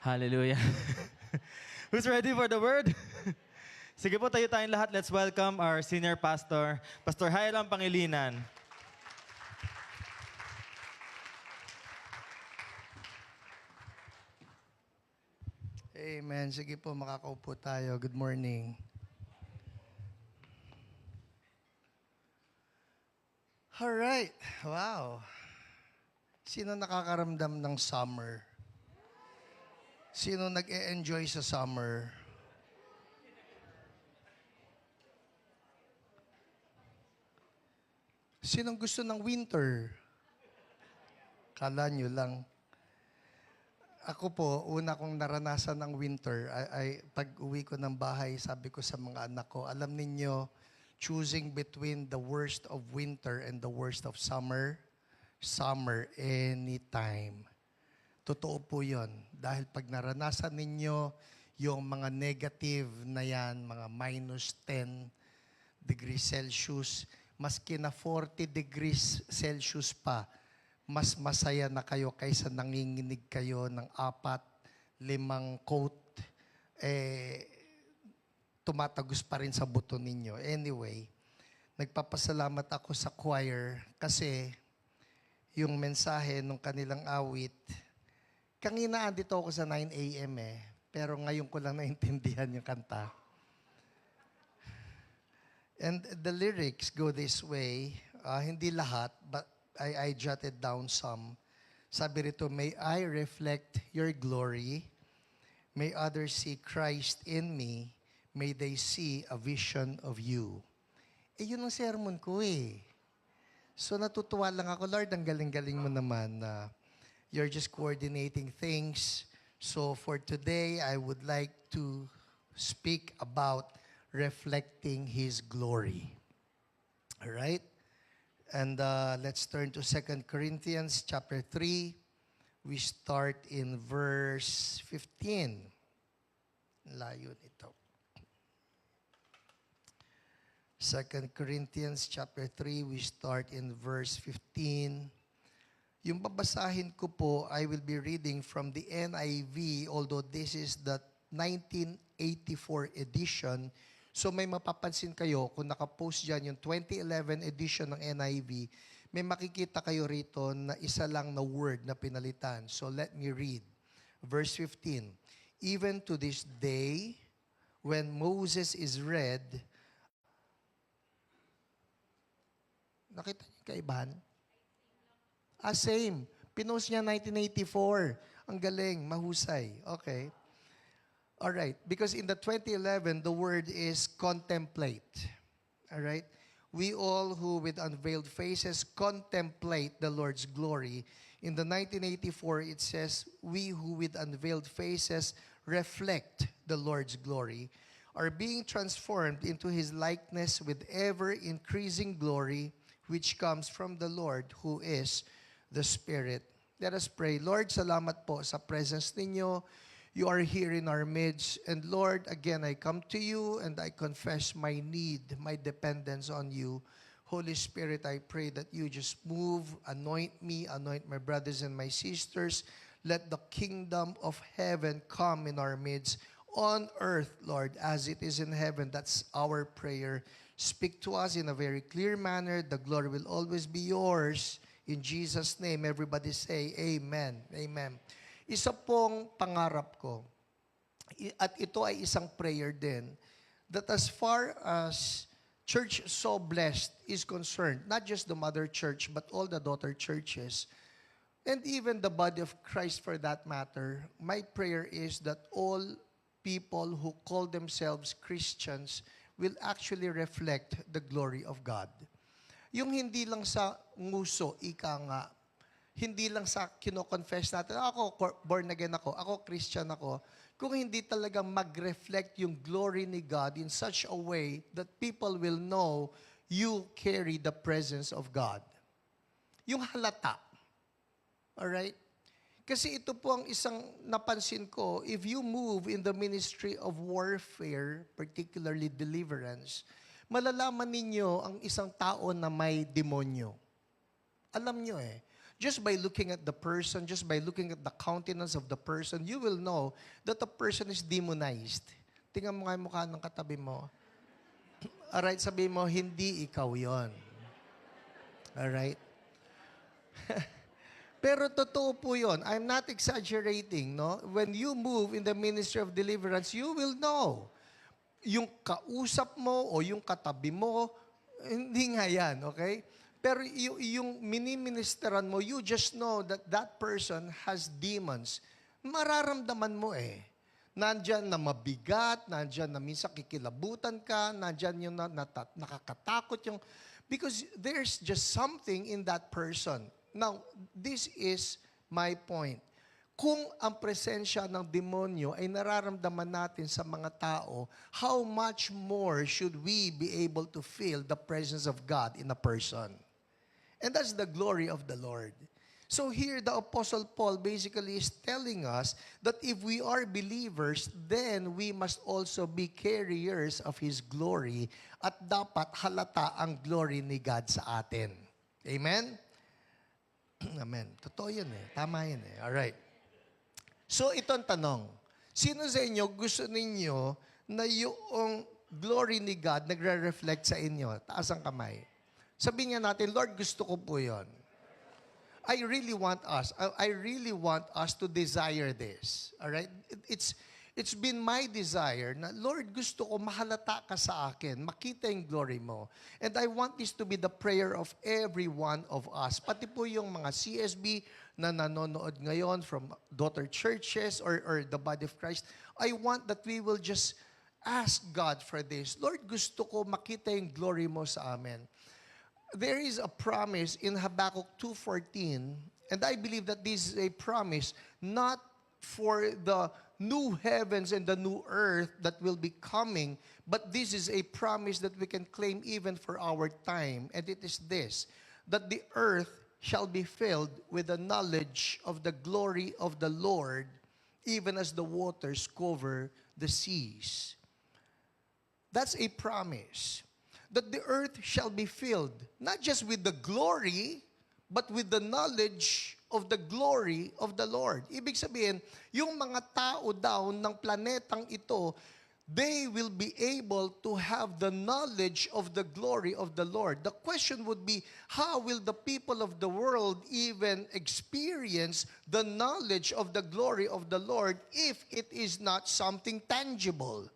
Hallelujah. Who's ready for the word? Sige po, tayo tayong lahat. Let's welcome our senior pastor, Pastor Hiram Pangilinan. Amen. Sige po, makakaupo tayo. Good morning. Alright. Wow. Sino nakakaramdam ng summer? Sino nag-e-enjoy sa summer? Sinong gusto ng winter? Kala nyo lang. Ako po, una kong naranasan ng winter, pag uwi ko ng bahay, sabi ko sa mga anak ko, alam ninyo, choosing between the worst of winter and the worst of summer, summer anytime. Totoo po yun. Dahil pag naranasan ninyo yung mga negative na yan, mga minus 10 degrees Celsius, maski na 40 degrees Celsius pa, mas masaya na kayo kaysa nanginginig kayo ng 4-5 coat, tumatagos pa rin sa buto ninyo. Anyway, nagpapasalamat ako sa choir kasi yung mensahe nung kanilang awit, kanina andito ako sa 9 a.m. Pero ngayon ko lang naintindihan yung kanta. And the lyrics go this way, hindi lahat, but I jotted down some. Sabi rito, may I reflect your glory, may others see Christ in me, may they see a vision of you. Yun ang sermon ko So natutuwa lang ako, Lord, ang galing-galing mo naman na you're just coordinating things. So for today, I would like to speak about reflecting His glory. All right? And let's turn to 2 Corinthians chapter 3. We start in verse 15. Layo nito. 2 Corinthians chapter 3, we start in verse 15. Yung babasahin ko po, I will be reading from the NIV, although this is the 1984 edition. So may mapapansin kayo, kung nakapost dyan yung 2011 edition ng NIV, may makikita kayo rito na isa lang na word na pinalitan. So let me read. Verse 15. Even to this day, when Moses is read, nakita niyo kaibahan? Same. Pinost niya 1984. Ang galing, mahusay. Okay. All right, because in the 2011, the word is contemplate. All right? We all who with unveiled faces contemplate the Lord's glory. In the 1984, it says, we who with unveiled faces reflect the Lord's glory are being transformed into His likeness with ever-increasing glory, which comes from the Lord who is the Spirit. Let us pray. Lord, salamat po sa presence ninyo. You are here in our midst. And Lord, again, I come to you and I confess my need, my dependence on you. Holy Spirit, I pray that you just move, anoint me, anoint my brothers and my sisters. Let the kingdom of heaven come in our midst on earth, Lord, as it is in heaven. That's our prayer. Speak to us in a very clear manner. The glory will always be yours. In Jesus' name, everybody say, Amen. Amen. Isa pong pangarap ko, at ito ay isang prayer din, that as far as Church So Blessed is concerned, not just the mother church, but all the daughter churches, and even the body of Christ for that matter, my prayer is that all people who call themselves Christians will actually reflect the glory of God. Yung hindi lang sa nguso, ika nga, hindi lang sa kino-confess natin, ako born again ako Christian ako, kung hindi talaga mag-reflect yung glory ni God in such a way that people will know you carry the presence of God. Yung halata. Alright? Kasi ito po ang isang napansin ko, if you move in the ministry of warfare, particularly deliverance, malalaman ninyo ang isang tao na may demonyo. Alam nyo just by looking at the person, just by looking at the countenance of the person, you will know that the person is demonized. Tingnan mo nga yung mukha ng katabi mo. Alright, sabihin mo, hindi ikaw yon. Alright? Pero totoo po yun. I'm not exaggerating, no? When you move in the ministry of deliverance, you will know. Yung kausap mo o yung katabi mo, hindi nga yan, okay? Pero yung miniministeran mo, you just know that that person has demons. Mararamdaman mo eh. Nandyan na mabigat, nandyan na minsan kikilabutan ka, nandyan yung nakakatakot yung... Because there's just something in that person. Now, this is my point. Kung ang presensya ng demonyo ay nararamdaman natin sa mga tao, how much more should we be able to feel the presence of God in a person? And that's the glory of the Lord. So here, the Apostle Paul basically is telling us that if we are believers, then we must also be carriers of His glory at dapat halata ang glory ni God sa atin. Amen? Amen. Totoo yun eh. Tama yun eh. Alright. So, ito ang tanong. Sino sa inyo gusto ninyo na yung glory ni God nagre-reflect sa inyo? Taas ang kamay. Sabihin nga natin, Lord, gusto ko po yun. I really want us to desire this. Alright? It's been my desire na, Lord, gusto ko mahalata ka sa akin, makita yung glory mo. And I want this to be the prayer of every one of us. Pati po yung mga CSB na nanonood ngayon from daughter churches or the body of Christ, I want that we will just ask God for this. Lord, gusto ko makita yung glory mo sa amin. There is a promise in Habakkuk 2:14, and I believe that this is a promise not for the new heavens and the new earth that will be coming, but this is a promise that we can claim even for our time, and it is this, that the earth shall be filled with the knowledge of the glory of the Lord, even as the waters cover the seas. That's a promise. That the earth shall be filled, not just with the glory, but with the knowledge of the glory of the Lord. Ibig sabihin, yung mga tao daw ng planetang ito, they will be able to have the knowledge of the glory of the Lord. The question would be, how will the people of the world even experience the knowledge of the glory of the Lord if it is not something tangible?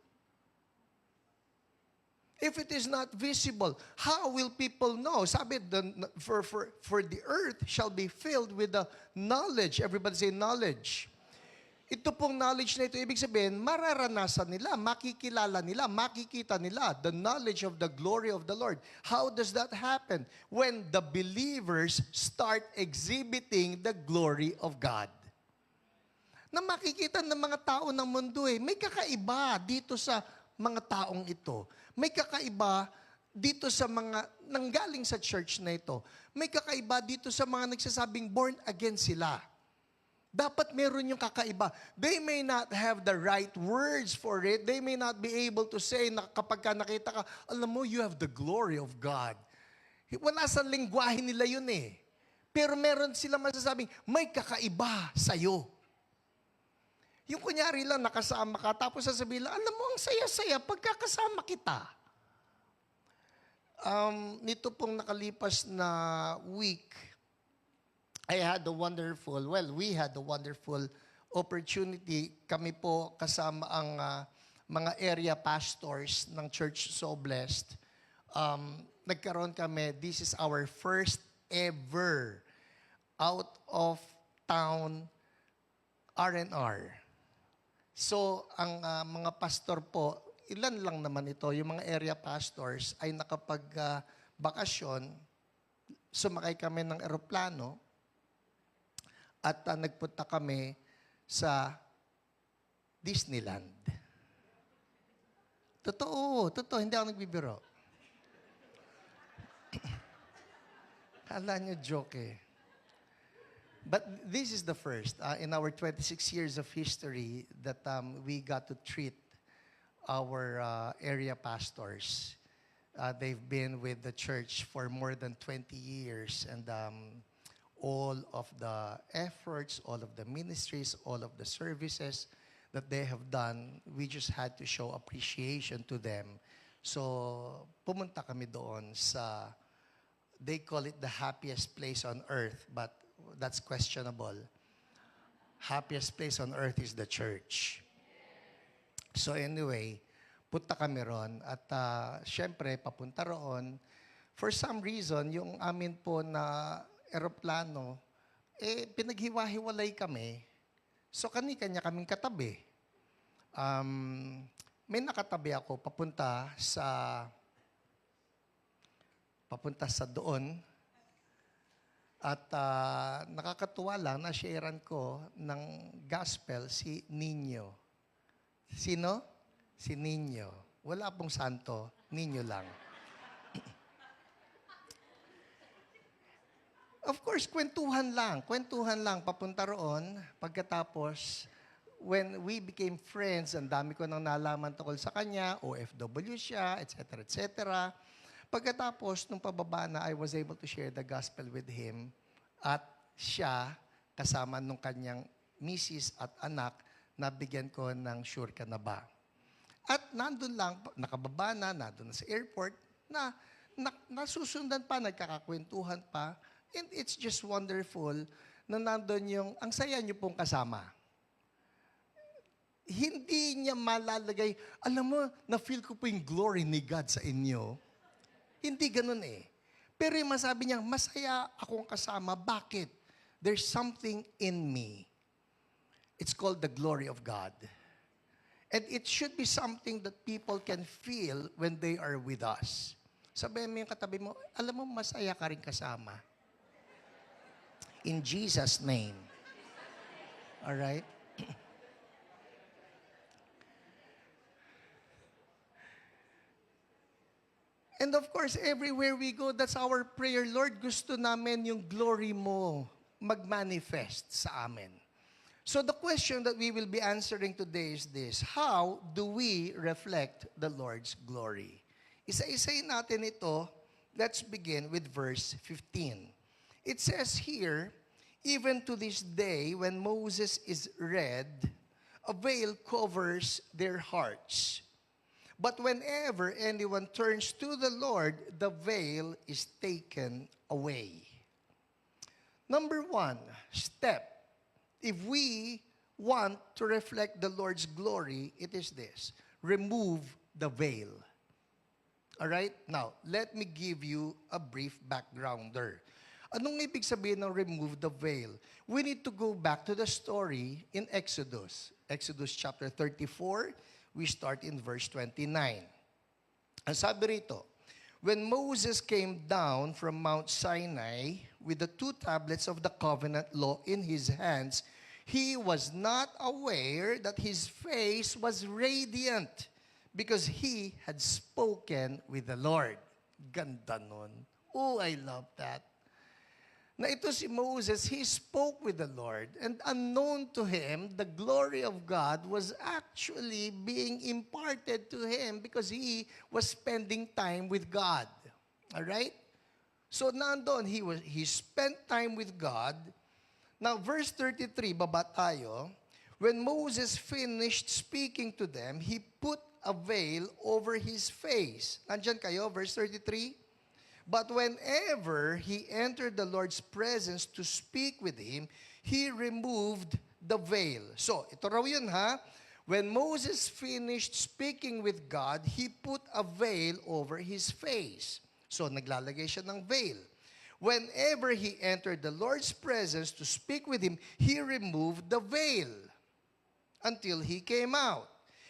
If it is not visible, how will people know? Sabi, for the earth shall be filled with the knowledge. Everybody say knowledge. Ito pong knowledge na ito, ibig sabihin, mararanasan nila, makikilala nila, makikita nila the knowledge of the glory of the Lord. How does that happen? When the believers start exhibiting the glory of God. Na makikita ng mga tao ng mundo may kakaiba dito sa mga taong ito. May kakaiba dito sa mga nanggaling sa church na ito. May kakaiba dito sa mga nagsasabing born again sila. Dapat meron yung kakaiba. They may not have the right words for it. They may not be able to say na kapag ka nakita ka, alam mo, you have the glory of God. Wala sa lingwahe nila yun Pero meron sila masasabing, may kakaiba sa'yo. Yung kunyari lang, nakasama ka, tapos sasabihin lang, alam mo, ang saya-saya pagkakasama kita. Nito pong nakalipas na week, we had a wonderful opportunity. Kami po kasama ang mga area pastors ng Church So Blessed. Nagkaroon kami, this is our first ever out of town R&R. So, ang mga pastor po, ilan lang naman ito, yung mga area pastors ay nakapag-bakasyon, sumakay kami ng eroplano, at nagpunta kami sa Disneyland. Totoo, hindi ako nagbibiro. Kala nyo joke But this is the first in our 26 years of history that we got to treat our area pastors. They've been with the church for more than 20 years, and all of the efforts, all of the ministries, all of the services that they have done. We just had to show appreciation to them. So, pumunta kami doon sa, they call it the happiest place on earth, but that's questionable. Happiest place on earth is the church. So anyway, punta kami ron at syempre, papunta roon. For some reason, yung amin po na eroplano, pinaghiwa-hiwalay kami. So kanya-kanya kaming katabi. May nakatabi ako papunta sa doon. At nakakatuwa lang na sharean ko ng gospel si Nino. Sino? Si Nino. Wala pong santo, Nino lang. Of course, kwentuhan lang papunta roon. Pagkatapos, when we became friends, ang dami ko nang nalaman tungkol sa kanya, OFW siya, etc., etc. Pagkatapos, nung pababa na, I was able to share the gospel with him at siya, kasama nung kanyang misis at anak, nabigyan ko ng sure ka na ba. At nandun lang, nakababa na, nandun na sa airport, nasusundan pa, nagkakakwentuhan pa, and it's just wonderful na nandun yung, ang saya niyo pong kasama. Hindi niya malalagay, alam mo, na-feel ko po yung glory ni God sa inyo. Hindi ganun eh. Pero yung masabi niya, masaya akong kasama. Bakit? There's something in me. It's called the glory of God. And it should be something that people can feel when they are with us. Sabihin mo yung katabi mo, alam mo, masaya ka rin kasama. In Jesus' name. All right? And of course, everywhere we go, that's our prayer. Lord, gusto namin yung glory mo mag-manifest sa amin. So the question that we will be answering today is this: how do we reflect the Lord's glory? Isa-isayin natin ito. Let's begin with verse 15. It says here, even to this day, when Moses is read, a veil covers their hearts. But whenever anyone turns to the Lord, the veil is taken away. Number one step, if we want to reflect the Lord's glory, it is this: remove the veil. All right? Now, let me give you a brief backgrounder. Anong ibig sabihin ng remove the veil? We need to go back to the story in Exodus. Exodus chapter 34, we start in verse 29. Ang sabi rito, when Moses came down from Mount Sinai with the 2 tablets of the covenant law in his hands, he was not aware that his face was radiant because he had spoken with the Lord. Ganda nun. Oh, I love that. Na ito si Moses, he spoke with the Lord, and unknown to him, the glory of God was actually being imparted to him because he was spending time with God. All right? So nandun, he spent time with God. Now, verse 33, baba tayo. When Moses finished speaking to them, he put a veil over his face. Nandyan kayo, verse 33? But whenever he entered the Lord's presence to speak with him, he removed the veil. So, ito raw yun ha. When Moses finished speaking with God, he put a veil over his face. So, naglalagay siya ng veil. Whenever he entered the Lord's presence to speak with him, he removed the veil until he came out.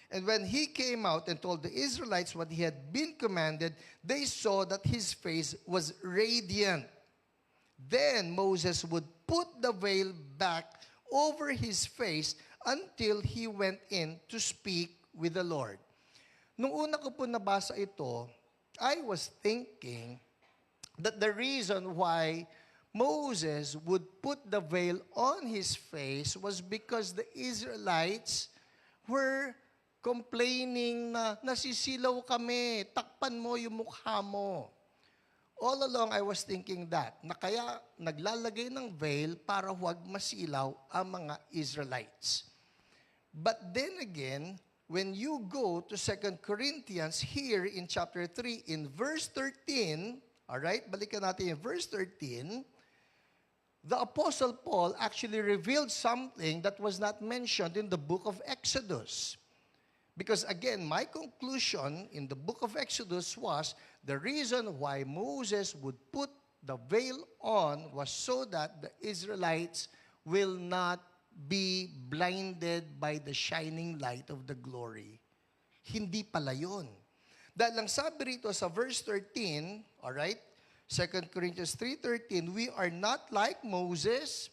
And when he came out and told the Israelites what he had been commanded, they saw that his face was radiant. Then Moses would put the veil back over his face until he went in to speak with the Lord. Nung una ko po nabasa ito, I was thinking that the reason why Moses would put the veil on his face was because the Israelites were complaining na nasisilaw kami, takpan mo yung mukha mo. All along, I was thinking that, na kaya naglalagay ng veil para huwag masilaw ang mga Israelites. But then again, when you go to 2 Corinthians here in chapter 3, in verse 13, all right, balikan natin yung verse 13, the Apostle Paul actually revealed something that was not mentioned in the book of Exodus. Because again, my conclusion in the book of Exodus was the reason why Moses would put the veil on was so that the Israelites will not be blinded by the shining light of the glory. Hindi pala yun. Dahil lang sabi rito sa verse 13, alright, 2 Corinthians 3:13, we are not like Moses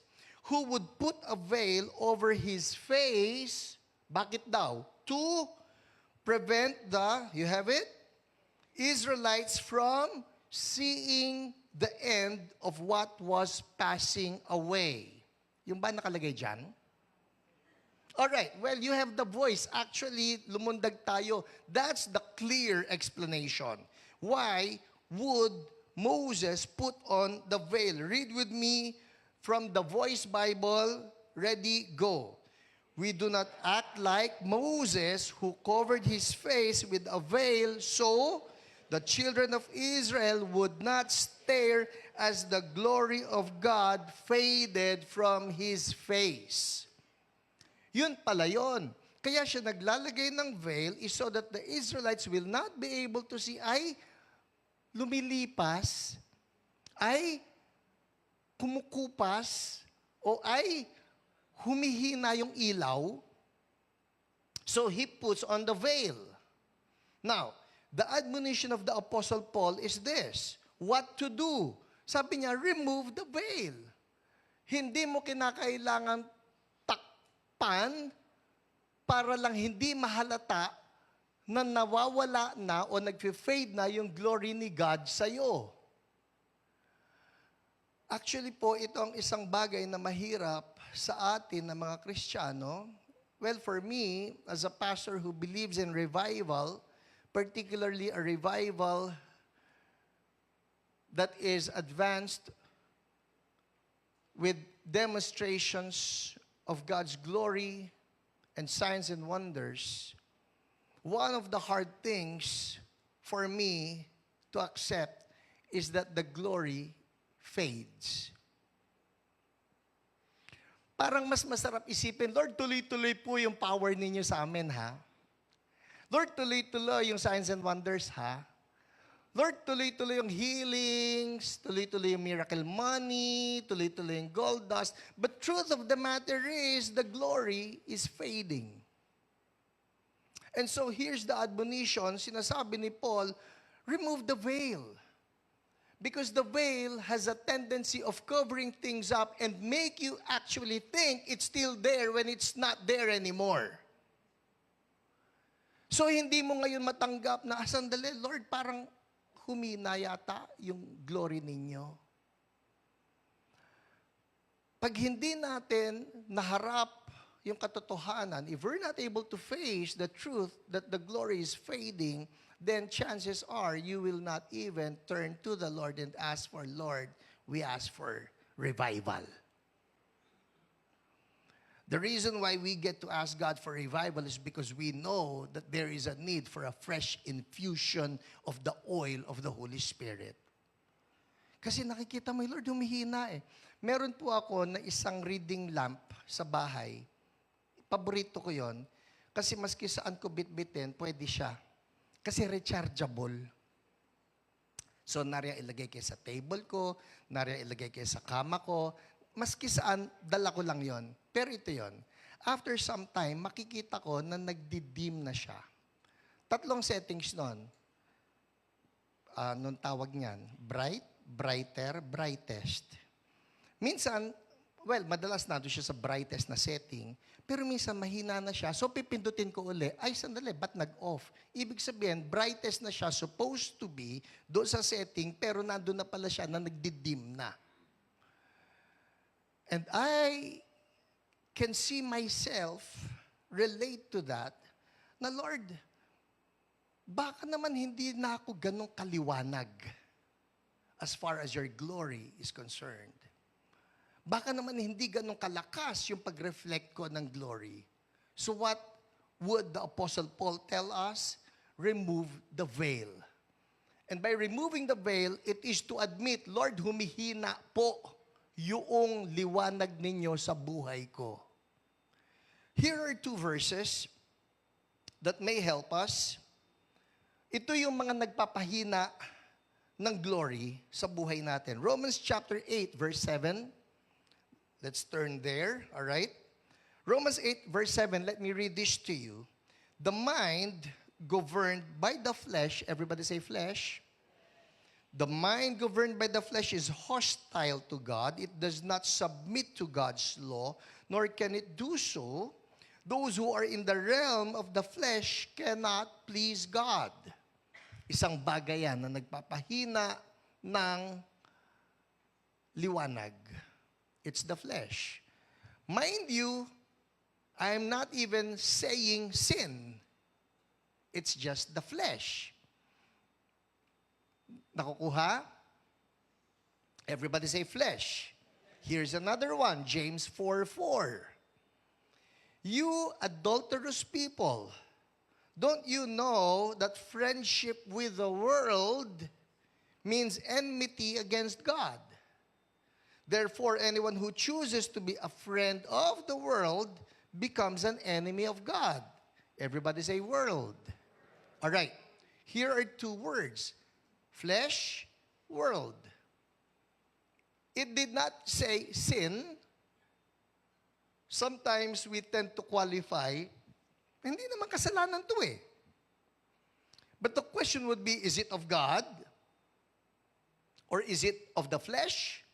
who would put a veil over his face. Bakit daw? To prevent the, you have it? Israelites from seeing the end of what was passing away. Yung ba nakalagay dyan? Alright, well, you have the voice. Actually, lumundag tayo. That's the clear explanation. Why would Moses put on the veil? Read with me from the Voice Bible. Ready, go. We do not act like Moses, who covered his face with a veil, so the children of Israel would not stare as the glory of God faded from his face. Yun pala yun. Kaya siya naglalagay ng veil is so that the Israelites will not be able to see, ay lumilipas, ay kumukupas, o ay humihina yung ilaw. So he puts on the veil. Now, the admonition of the Apostle Paul is this: what to do? Sabi niya, remove the veil. Hindi mo kinakailangan takpan para lang hindi mahalata na nawawala na o nag-fade na yung glory ni God sa'yo. Actually po, ito ang isang bagay na mahirap sa atin na mga Kristiyano. Well, for me, as a pastor who believes in revival, particularly a revival that is advanced with demonstrations of God's glory and signs and wonders, one of the hard things for me to accept is that the glory fades. Parang mas masarap isipin, Lord, tuloy-tuloy po yung power ninyo sa amin, ha? Lord, tuloy-tuloy yung signs and wonders, ha? Lord, tuloy-tuloy yung healings, tuloy-tuloy yung miracle money, tuloy-tuloy yung gold dust. But truth of the matter is, the glory is fading. And so here's the admonition, sinasabi ni Paul, remove the veil. Because the veil has a tendency of covering things up and make you actually think it's still there when it's not there anymore. So hindi mo ngayon matanggap na, sandali, Lord, parang humina yata yung glory ninyo. Pag hindi natin naharap yung katotohanan, if we're not able to face the truth that the glory is fading, then chances are you will not even turn to the Lord and ask for, Lord, we ask for revival. The reason why we get to ask God for revival is because we know that there is a need for a fresh infusion of the oil of the Holy Spirit. Kasi nakikita mo, Lord, humihina eh. Meron po ako na isang reading lamp sa bahay. Paborito ko yon. Kasi maski saan ko bitbitin, pwede siya. Kasi rechargeable. So, nariya ilagay kayo sa table ko, nariya ilagay kayo sa kama ko, maski saan, dala ko lang yon. Pero ito yon. After some time, makikita ko na nagdi-dim na siya. 3 settings nun. Nung tawag niyan, bright, brighter, brightest. Minsan, well, madalas nandun siya sa brightest na setting, pero minsan mahina na siya, so pipindutin ko uli, ay sandali, ba't nag-off? Ibig sabihin, brightest na siya, supposed to be, doon sa setting, pero nandun na pala siya na nagdi-dim na. And I can see myself relate to that, na Lord, baka naman hindi na ako ganong kaliwanag. as far as your glory is concerned. Baka naman hindi ganun kalakas yung pag-reflect ko ng glory. So what would the Apostle Paul tell us? Remove the veil. And by removing the veil, it is to admit, Lord, humihina po yung liwanag ninyo sa buhay ko. Here are two verses that may help us. Ito yung mga nagpapahina ng glory sa buhay natin. Romans chapter 8, verse 7. Let's turn there, all right? Romans 8, verse 7, let me read this to you. The mind governed by the flesh, everybody say flesh. The mind governed by the flesh is hostile to God. It does not submit to God's law, nor can it do so. Those who are in the realm of the flesh cannot please God. Isang bagay yan na nagpapahina ng liwanag. It's the flesh. Mind you, I'm not even saying sin. It's just the flesh. Nakukuha? Everybody say flesh. Here's another one, James 4:4. You adulterous people, don't you know that friendship with the world means enmity against God? Therefore, anyone who chooses to be a friend of the world becomes an enemy of God. Everybody say world. All right. Here are two words. Flesh, world. It did not say sin. Sometimes we tend to qualify, hindi naman kasalanan to eh. But the question would be, is it of God? Or is it of the flesh?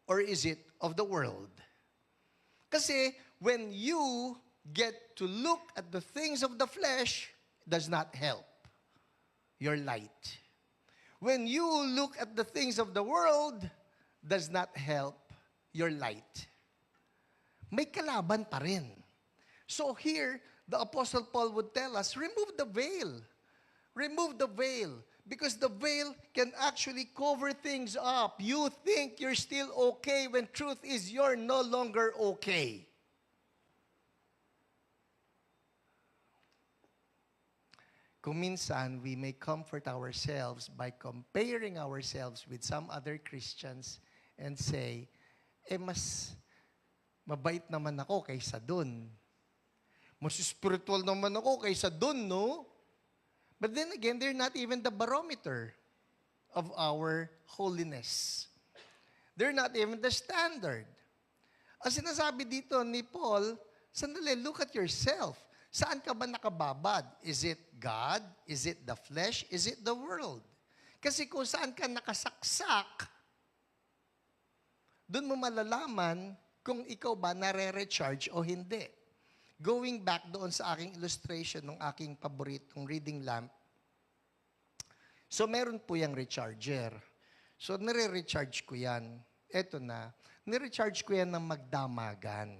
Or is it of the world? Kasi when you get to look at the things of the flesh, does not help your light. When you look at the things of the world, does not help your light. May kalaban pa rin. So here, the Apostle Paul would tell us, remove the veil. Remove the veil. Because the veil can actually cover things up. You think you're still okay when truth is you're no longer okay. Kung minsan, we may comfort ourselves by comparing ourselves with some other Christians and say, mas mabait naman ako kaysa dun. Mas spiritual naman ako kaysa dun, no? But then again, they're not even the barometer of our holiness. They're not even the standard. Ang sinasabi dito ni Paul, sandali, look at yourself. Saan ka ba nakababad? Is it God? Is it the flesh? Is it the world? Kasi kung saan ka nakasaksak, doon mo malalaman kung ikaw ba nare-recharge o hindi. Going back doon sa aking illustration ng aking paboritong reading lamp, so meron po yung recharger. So nire-recharge ko yan. Eto na, nire-recharge ko yan ng magdamagan.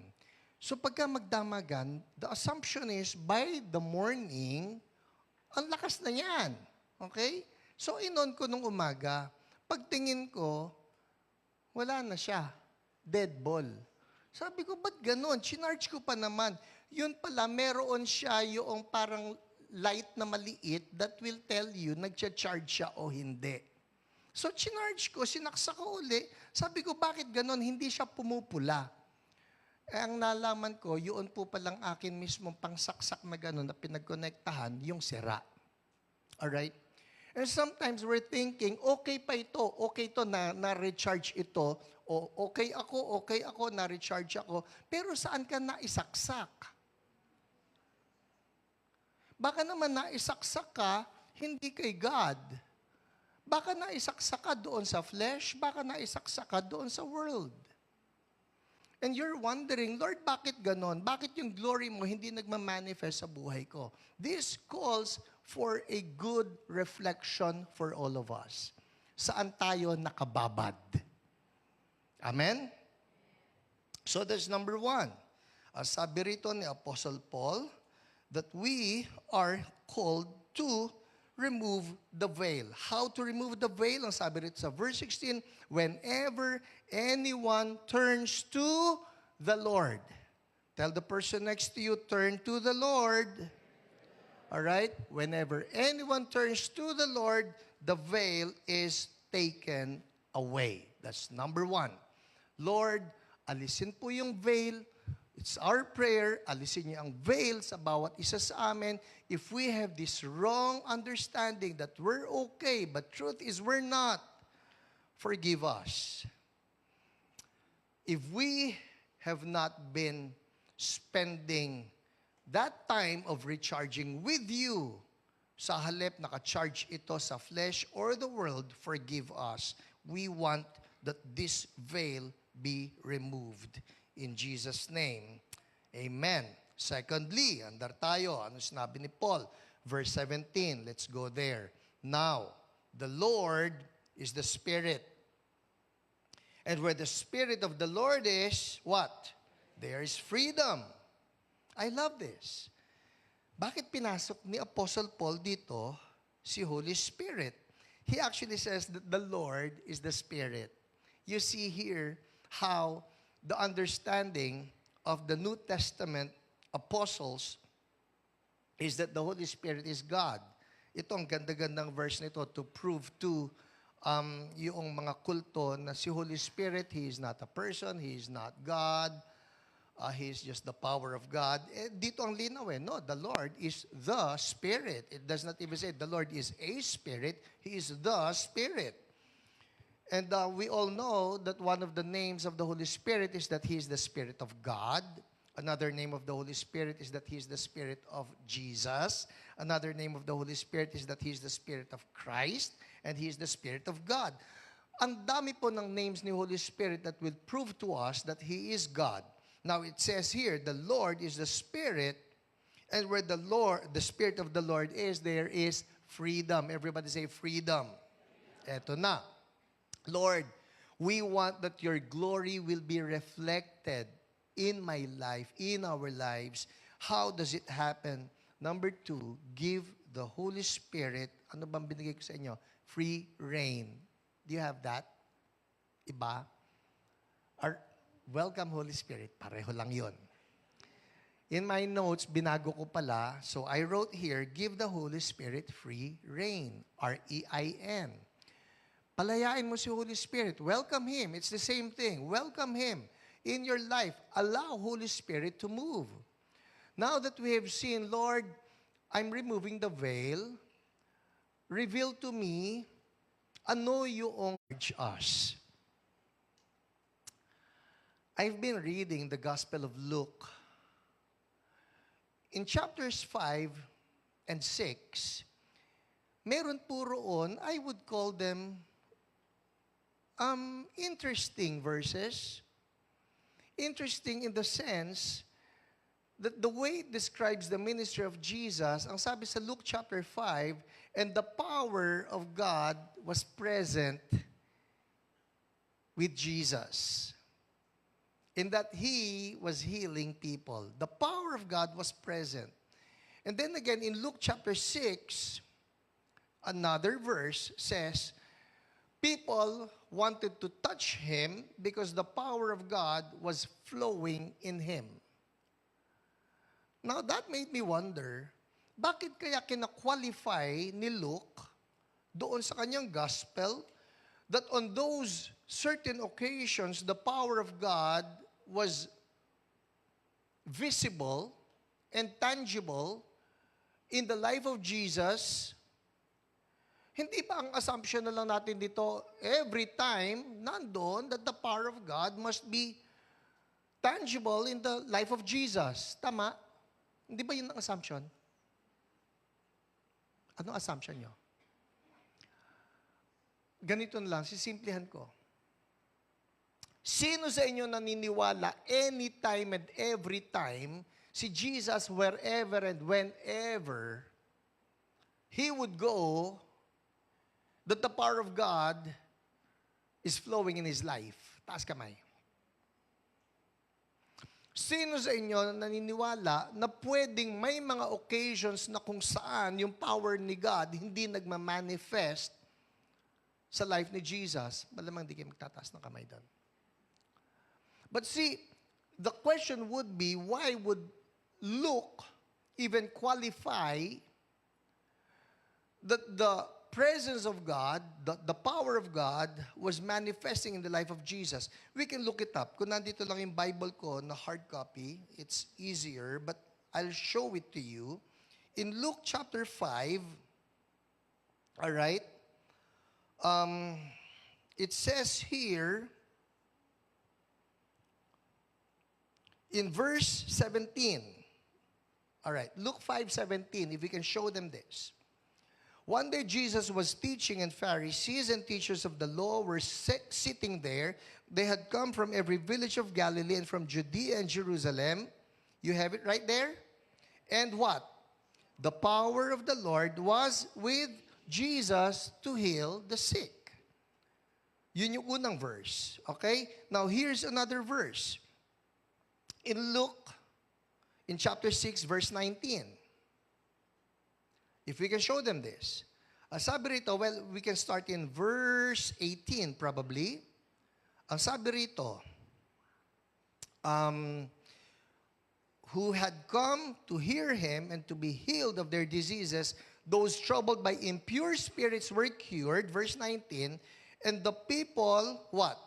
So pagka magdamagan, the assumption is by the morning, ang lakas na yan. Okay? So inon ko nung umaga, pagtingin ko, wala na siya. Dead ball. Sabi ko, ba't ganun? Chinarge ko pa naman. Yun pala, meron siya yung parang light na maliit that will tell you nag-charge siya o hindi. So, chinarge ko, sinaksa ko uli. Sabi ko, bakit ganun? Hindi siya pumupula. Ang nalaman ko, yun po palang akin mismong pangsaksak na ganun na pinagkonektahan, yung sira. Alright? And sometimes we're thinking, okay pa ito, okay ito na-recharge ito, o okay ako, na-recharge ako, pero saan ka naisaksak? Baka naman naisaksak ka, hindi kay God. Baka naisaksak ka doon sa flesh, baka naisaksak ka doon sa world. And you're wondering, Lord, bakit ganon? Bakit yung glory mo hindi nagmamanifest sa buhay ko? This calls for a good reflection for all of us. Saan tayo nakababad? Amen? So that's number one. Sabi rito ni Apostle Paul, that we are called to remove the veil. How to remove the veil? Ang sabi rito sa verse 16, whenever anyone turns to the Lord. Tell the person next to you, turn to the Lord. All right? Whenever anyone turns to the Lord, the veil is taken away. That's number one. Lord, alisin po yung veil. It's our prayer, alisin niyo ang veil sa bawat isa sa amin. If we have this wrong understanding that we're okay, but truth is we're not, forgive us. If we have not been spending that time of recharging with you, sa halip naka-charge ito sa flesh or the world, forgive us. We want that this veil be removed. In Jesus' name, amen. Secondly, andar tayo. Ano sinabi ni Paul? Verse 17, let's go there. Now, the Lord is the Spirit. And where the Spirit of the Lord is, what? There is freedom. I love this. Bakit pinasok ni Apostle Paul dito si Holy Spirit? He actually says that the Lord is the Spirit. You see here how the understanding of the New Testament apostles is that the Holy Spirit is God. Ito ang ganda-gandang verse nito to prove to yung mga kulto na si Holy Spirit, He is not a person, He is not God, He is just the power of God. Dito ang linaw no, the Lord is the Spirit. It does not even say the Lord is a Spirit, He is the Spirit. And we all know that one of the names of the Holy Spirit is that He is the Spirit of God. Another name of the Holy Spirit is that He is the Spirit of Jesus. Another name of the Holy Spirit is that He is the Spirit of Christ. And He is the Spirit of God. Ang dami po ng names ni Holy Spirit that will prove to us that He is God. Now it says here, the Lord is the Spirit. And where the Spirit of the Lord is, there is freedom. Everybody say freedom. Eto na. Lord, we want that your glory will be reflected in my life, in our lives. How does it happen? Number 2, give the Holy Spirit, ano bang binigay ko sa inyo? Free reign. Do you have that? Iba? Welcome, Holy Spirit. Pareho lang yon. In my notes, binago ko pala. So I wrote here, give the Holy Spirit free reign. R-E-I-N. Palayain mo si Holy Spirit. Welcome Him. It's the same thing. Welcome Him in your life. Allow Holy Spirit to move. Now that we have seen, Lord, I'm removing the veil. Reveal to me, ano yung urge us. I've been reading the Gospel of Luke. In chapters 5 and 6, meron po roon, I would call them interesting verses. Interesting in the sense that the way it describes the ministry of Jesus, ang sabi sa Luke chapter 5, and the power of God was present with Jesus. In that He was healing people. The power of God was present. And then again, in Luke chapter 6, another verse says, people wanted to touch Him because the power of God was flowing in Him. Now, that made me wonder, bakit kaya kina-qualify ni Luke doon sa kanyang gospel that on those certain occasions, the power of God was visible and tangible in the life of Jesus? Hindi ba ang assumption na lang natin dito, every time, nandoon, that the power of God must be tangible in the life of Jesus? Tama? Hindi ba yun ang assumption? Anong assumption nyo? Ganito na lang, sisimplihan ko. Sino sa inyo naniniwala anytime and every time si Jesus wherever and whenever He would go, that the power of God is flowing in His life? Taas kamay. Sino sa inyo na naniniwala na pwedeng may mga occasions na kung saan yung power ni God hindi nagmamanifest sa life ni Jesus? Malamang di kayo magtataas ng kamay doon. But see, the question would be, why would Luke even qualify that the presence of God, the power of God was manifesting in the life of Jesus? We can look it up. Kung nandito lang yung Bible ko na hard copy, it's easier, but I'll show it to you. In Luke chapter 5, all right, it says here, in verse 17, all right, Luke 5:17, if we can show them this. One day Jesus was teaching, and Pharisees and teachers of the law were sitting there. They had come from every village of Galilee and from Judea and Jerusalem. You have it right there? And what? The power of the Lord was with Jesus to heal the sick. Yun yung unang verse. Okay? Now here's another verse. In Luke, in chapter 6, verse 19. If we can show them this. Sabi rito, well, we can start in verse 18 probably. Ang sabi rito, who had come to hear him and to be healed of their diseases, those troubled by impure spirits were cured, verse 19, and the people, what?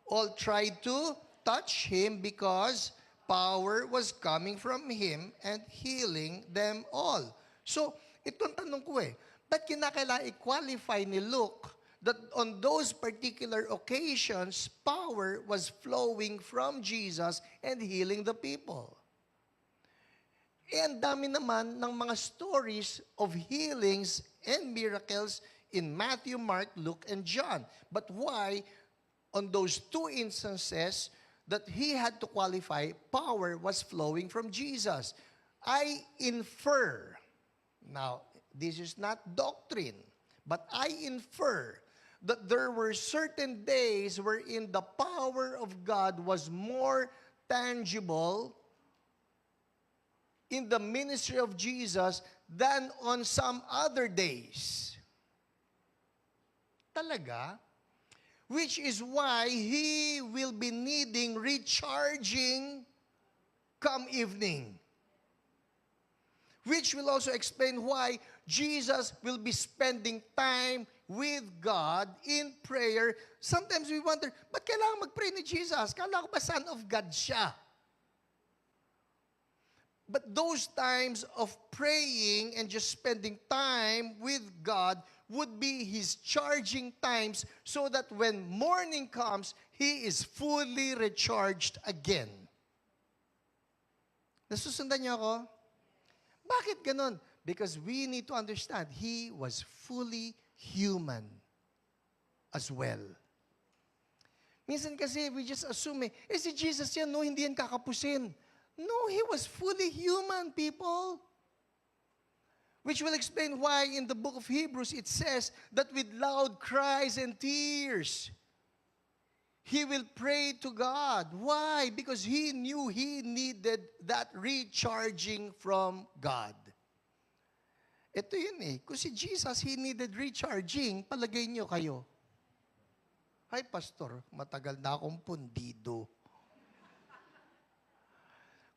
All tried to touch him because power was coming from him and healing them all. So, itong tanong ko ba't kinakailangan i-qualify ni Luke that on those particular occasions, power was flowing from Jesus and healing the people? And dami naman ng mga stories of healings and miracles in Matthew, Mark, Luke, and John. But why, on those two instances, that he had to qualify, power was flowing from Jesus? I infer, now, this is not doctrine, but I infer that there were certain days wherein the power of God was more tangible in the ministry of Jesus than on some other days. Talaga? Which is why he will be needing recharging come evening. Which will also explain why Jesus will be spending time with God in prayer. Sometimes we wonder, ba't kailangan mag-pray ni Jesus? Kala ko ba Son of God siya? But those times of praying and just spending time with God would be his charging times so that when morning comes, he is fully recharged again. Nasusundan niyo ako? Bakit ganun? Because we need to understand, he was fully human as well. Minsan kasi we just assume, si Jesus yan, no, hindi yan kakapusin. No, he was fully human, people. Which will explain why in the book of Hebrews it says that with loud cries and tears, he will pray to God. Why? Because he knew he needed that recharging from God. Ito yun Kung si Jesus, he needed recharging, palagay niyo kayo. Ay, pastor, matagal na akong pundido.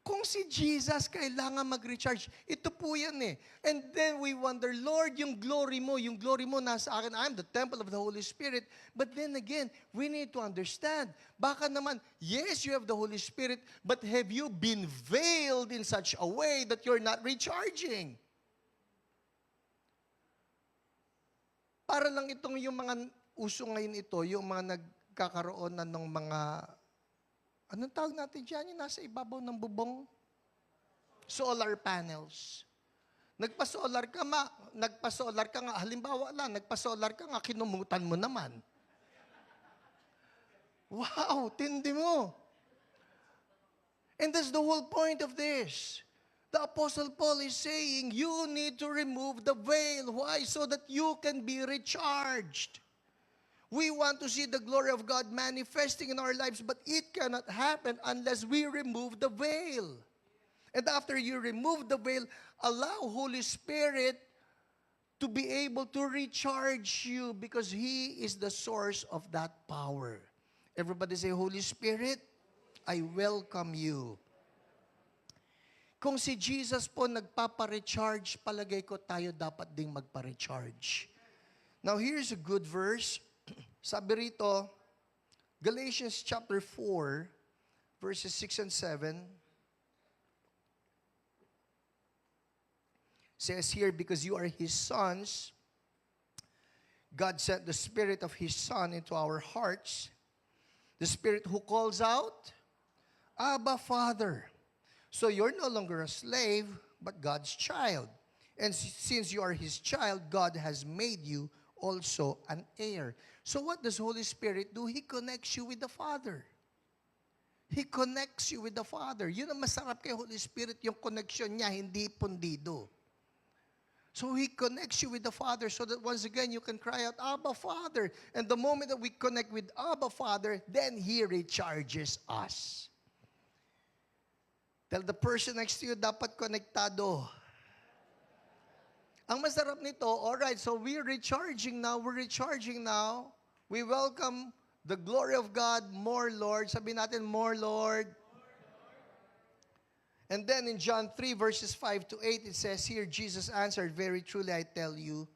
Kung si Jesus kailangan mag-recharge, ito po yan And then we wonder, Lord, yung glory mo nasa akin. I'm the temple of the Holy Spirit. But then again, we need to understand, baka naman, yes, you have the Holy Spirit, but have you been veiled in such a way that you're not recharging? Para lang itong yung mga uso ngayon ito, yung mga nagkakaroon na ng mga anong tawag natin dyan? Yung nasa ibabaw ng bubong? Solar panels. Nagpa-solar ka nga, halimbawa lang, nagpa-solar ka nga, kinumutan mo naman. Wow, tindi mo. And that's the whole point of this. The Apostle Paul is saying, you need to remove the veil. Why? So that you can be recharged. We want to see the glory of God manifesting in our lives, but it cannot happen unless we remove the veil. And after you remove the veil, allow Holy Spirit to be able to recharge you because He is the source of that power. Everybody say, Holy Spirit, I welcome you. Kung si Jesus po nagpapa-recharge, palagay ko tayo dapat ding magpa-recharge. Now, here's a good verse. Sabi rito, Galatians chapter 4, verses 6 and 7, says here, because you are His sons, God sent the Spirit of His Son into our hearts, the Spirit who calls out, Abba, Father. So you're no longer a slave, but God's child. And since you are His child, God has made you also an heir. So what does Holy Spirit do? He connects you with the Father. He connects you with the Father. Yun ang masarap kay Holy Spirit, yung connection niya, hindi pundido. So He connects you with the Father so that once again you can cry out, Abba, Father. And the moment that we connect with Abba, Father, then He recharges us. Tell the person next to you, dapat konektado. Ang masarap nito, alright, so we're recharging now. We welcome the glory of God, more Lord. Sabi natin, more Lord. And then in John 3, verses 5 to 8, it says here, Jesus answered, very truly I tell you,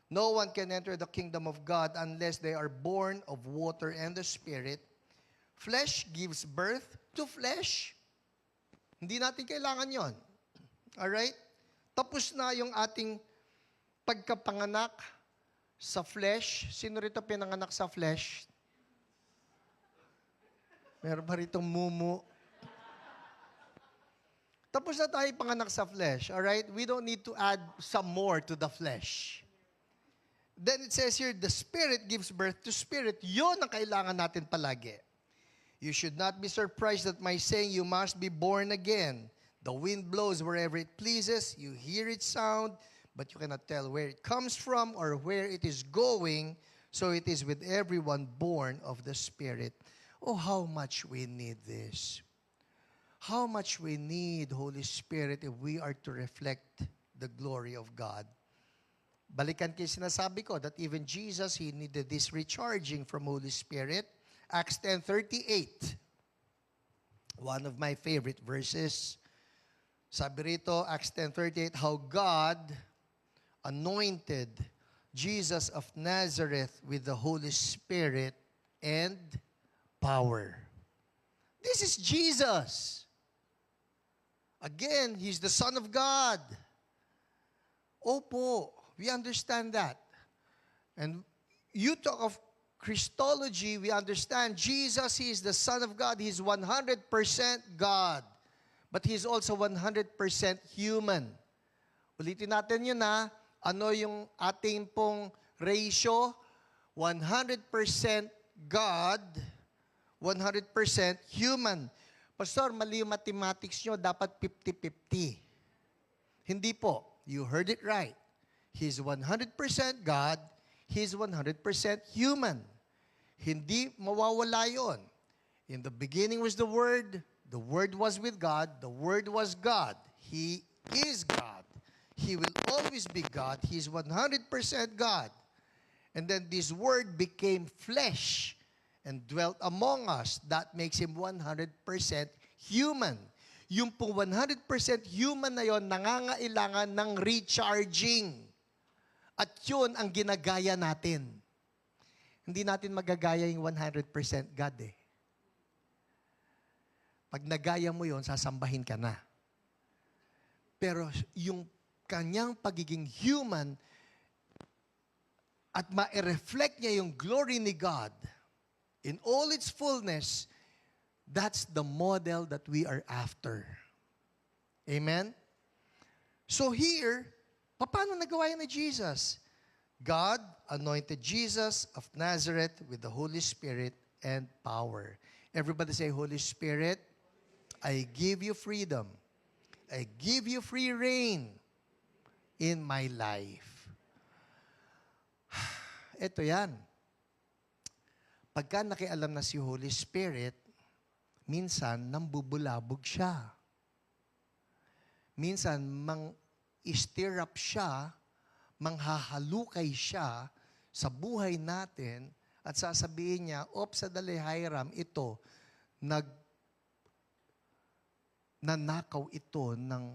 no one can enter the kingdom of God unless they are born of water and the Spirit. Flesh gives birth to flesh. Hindi natin kailangan yon. Alright? Tapos na yung ating pagkapanganak sa flesh. Sino rito pinanganak sa flesh? Meron pa ritong mumu. Tapos na tayo panganak sa flesh. Alright? We don't need to add some more to the flesh. Then it says here, the Spirit gives birth to Spirit. Yun ang kailangan natin palagi. You should not be surprised at my saying you must be born again. The wind blows wherever it pleases. You hear its sound, but you cannot tell where it comes from or where it is going. So it is with everyone born of the Spirit. Oh, how much we need this. How much we need Holy Spirit if we are to reflect the glory of God. Balikan kayo sinasabi ko that even Jesus, He needed this recharging from Holy Spirit. Acts 10:38. One of my favorite verses. Sabi rito, Acts 10:38, how God anointed Jesus of Nazareth with the Holy Spirit and power. This is Jesus. Again, He's the Son of God. Opo, we understand that. And you talk of Christology, we understand Jesus, He is the Son of God. He is 100% God. But He is also 100% human. Ulitin natin yun ha. Ano yung ating pong ratio? 100% God, 100% human. Pastor, mali yung mathematics nyo, dapat 50-50. Hindi po. You heard it right. He's 100% God, He's 100% human. Hindi mawawala yun. In the beginning was the Word was with God, the Word was God. He is God. He will always be God. He's 100% God. And then this Word became flesh and dwelt among us. That makes Him 100% human. Yung po 100% human na yon nangangailangan ng recharging. At yun ang ginagaya natin. Hindi natin magagaya yung 100% God eh. Pag nagaya mo yon, sasambahin ka na. Pero yung kanyang pagiging human at ma-reflect niya yung glory ni God in all its fullness, that's the model that we are after. Amen? So here, paano nagawa yan ni Jesus? God anointed Jesus of Nazareth with the Holy Spirit and power. Everybody say, Holy Spirit, I give you freedom. I give you free reign in my life. Ito yan. pagka nakialam na si Holy Spirit, minsan nambubulabog siya. Minsan stir up siya, manghahalukay siya sa buhay natin at sasabihin niya, sadali Hiram, ito, nanakaw ito ng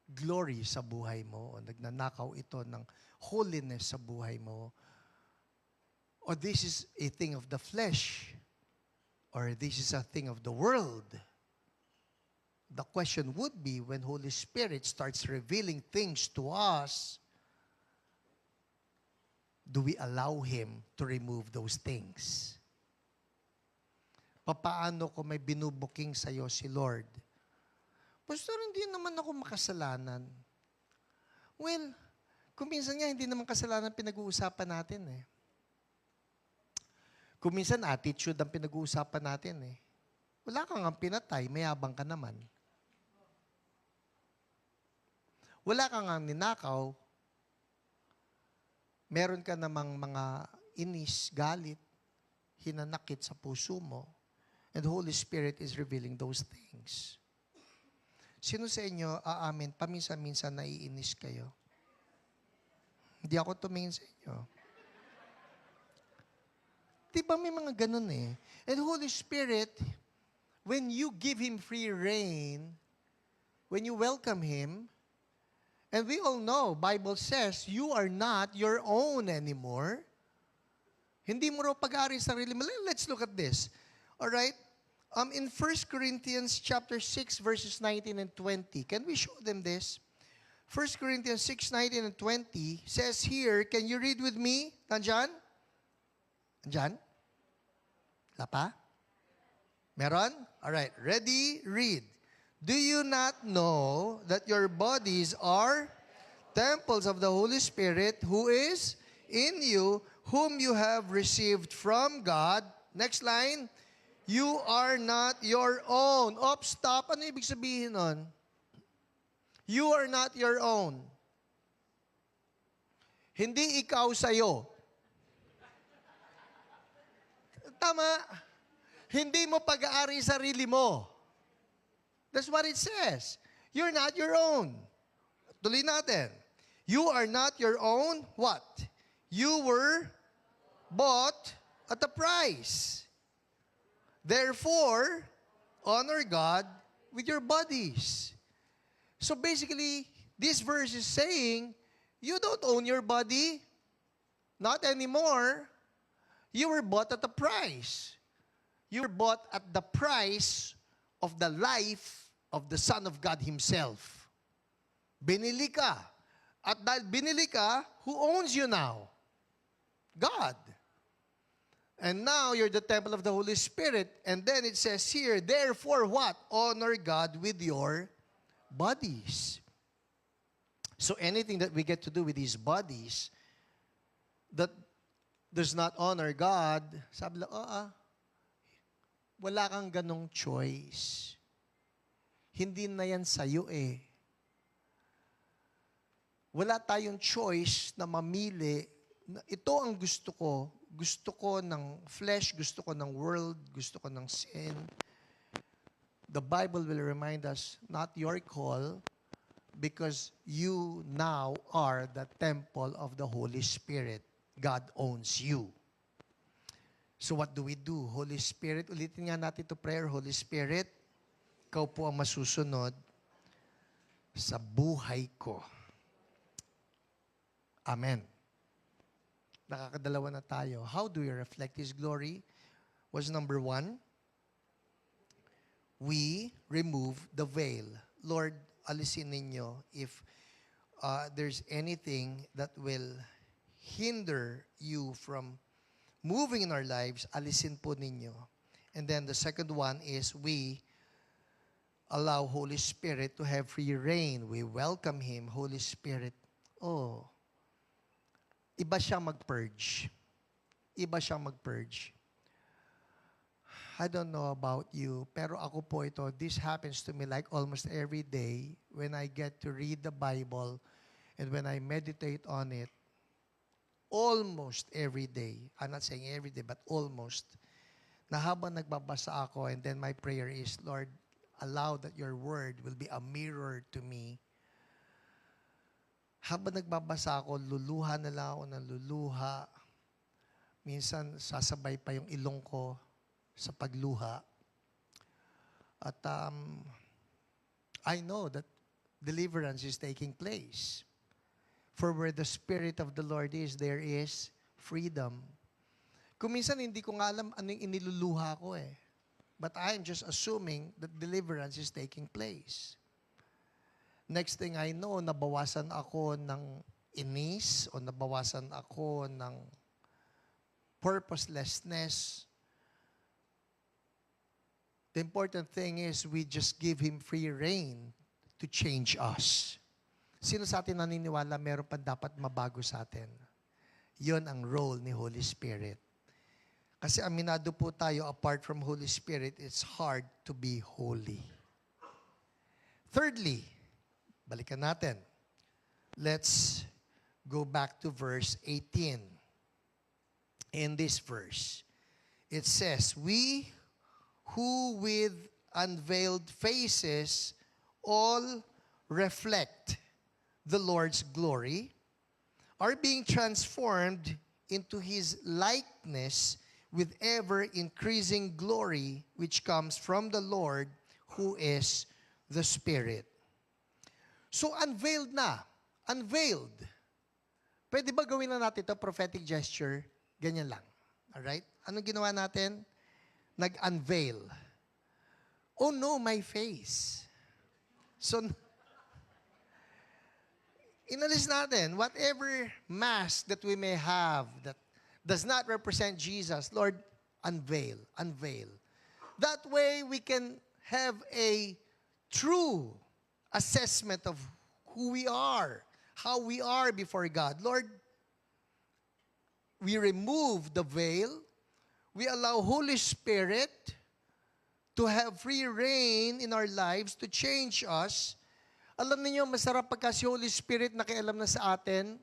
glory sa buhay mo, o nagnanakaw ito ng holiness sa buhay mo, or this is a thing of the flesh, or this is a thing of the world. The question would be, when Holy Spirit starts revealing things to us, do we allow Him to remove those things? Papaano kung may binubuking sa'yo si Lord? Pastor, hindi naman ako makasalanan. Well, kung minsan nga, hindi naman kasalanan pinag-uusapan natin eh. Kung minsan attitude ang pinag-uusapan natin eh. Wala kang ang pinatay, mayabang ka naman. Wala kang ang ninakaw, meron ka namang mga inis, galit, hinanakit sa puso mo, and the Holy Spirit is revealing those things. Sino sa inyo, aamin, paminsan-minsan naiinis kayo? Hindi ako tumingin sa inyo. Diba may mga ganun eh? And Holy Spirit, when you give Him free reign, when you welcome Him, and we all know, Bible says, you are not your own anymore. Hindi mo raw pag-aari sarili mo. Let's look at this. All right? In 1 Corinthians chapter 6, verses 19 and 20, can we show them this? 1 Corinthians 6, 19 and 20 says here, can you read with me? Nandyan? Nandyan? Wala pa? Meron? All right. Ready? Read. Do you not know that your bodies are temples of the Holy Spirit who is in you, whom you have received from God? Next line. You are not your own. Stop. Ano ibig sabihin nun? You are not your own. Hindi ikaw sa'yo. Tama. Hindi mo pag-aari sarili mo. That's what it says. You're not your own. Tuloy natin. You are not your own. What? You were bought at a price. Therefore, honor God with your bodies. So basically, this verse is saying, you don't own your body. Not anymore. You were bought at a price. You were bought at the price of the life of the Son of God Himself. Binili ka. At dahil binili ka, who owns you now? God. And now you're the temple of the Holy Spirit. And then it says here, therefore what? Honor God with your bodies. So anything that we get to do with these bodies that does not honor God, sabi lang, wala kang ganong choice. Hindi na yan sa'yo eh. Wala tayong choice na mamili na ito ang gusto ko. Gusto ko ng flesh, gusto ko ng world, gusto ko ng sin. The Bible will remind us, not your call, because you now are the temple of the Holy Spirit. God owns you. So what do we do? Holy Spirit, ulitin nga natin ito prayer. Holy Spirit, ikaw po ang masusunod sa buhay ko. Amen. Nakakadalawa na tayo. How do we reflect His glory? Was number 1, we remove the veil. Lord, alisin ninyo if there's anything that will hinder you from moving in our lives, alisin po ninyo. And then the second one is we allow Holy Spirit to have free reign. We welcome Him, Holy Spirit. Iba siya mag-purge. Iba siya mag-purge. I don't know about you, pero ako po ito, this happens to me like almost every day when I get to read the Bible and when I meditate on it. almost every day, I'm not saying every day, but almost, na habang nagbabasa ako, and then my prayer is, Lord, allow that your word will be a mirror to me. Habang nagbabasa ako, luluha na lang ako ng luluha. Minsan, sasabay pa yung ilong ko sa pagluha. At I know that deliverance is taking place. For where the Spirit of the Lord is, there is freedom. Kung minsan, hindi ko nga alam ano yung iniluluha ko eh. But I'm just assuming that deliverance is taking place. Next thing I know, nabawasan ako ng inis o nabawasan ako ng purposelessness. The important thing is we just give Him free rein to change us. Sino sa atin naniniwala meron pa dapat mabago sa atin? Yon ang role ni Holy Spirit. Kasi aminado po tayo, apart from Holy Spirit, it's hard to be holy. Thirdly, balikan natin. Let's go back to verse 18. In this verse, it says, we who with unveiled faces all reflect the Lord's glory, are being transformed into His likeness with ever-increasing glory, which comes from the Lord, who is the Spirit. So, unveiled na. Unveiled. Pwede ba gawin na natin ito, prophetic gesture? Ganyan lang. Alright? Anong ginawa natin? Nag-unveil. Oh no, my face. So, inalis natin, whatever mask that we may have that does not represent Jesus, Lord, unveil, unveil. That way, we can have a true assessment of who we are, how we are before God. Lord, we remove the veil. We allow Holy Spirit to have free reign in our lives to change us. Alam niyo, masarap pagka si Holy Spirit nakialam na sa atin.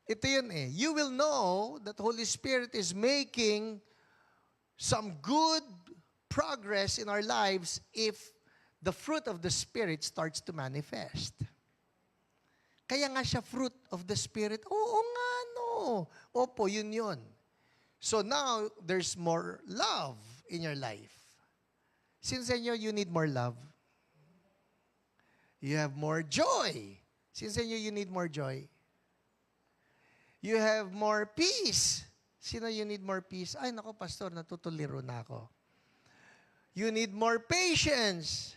Ito yun eh. You will know that Holy Spirit is making some good progress in our lives if the fruit of the Spirit starts to manifest. Kaya nga siya fruit of the Spirit. Oo nga, no. Opo, yun yun. So now, there's more love in your life. Since you need more love. You have more joy. Since you need more joy. You have more peace. Sino you need more peace? Ay, nako, pastor, natutuliro na ako. You need more patience.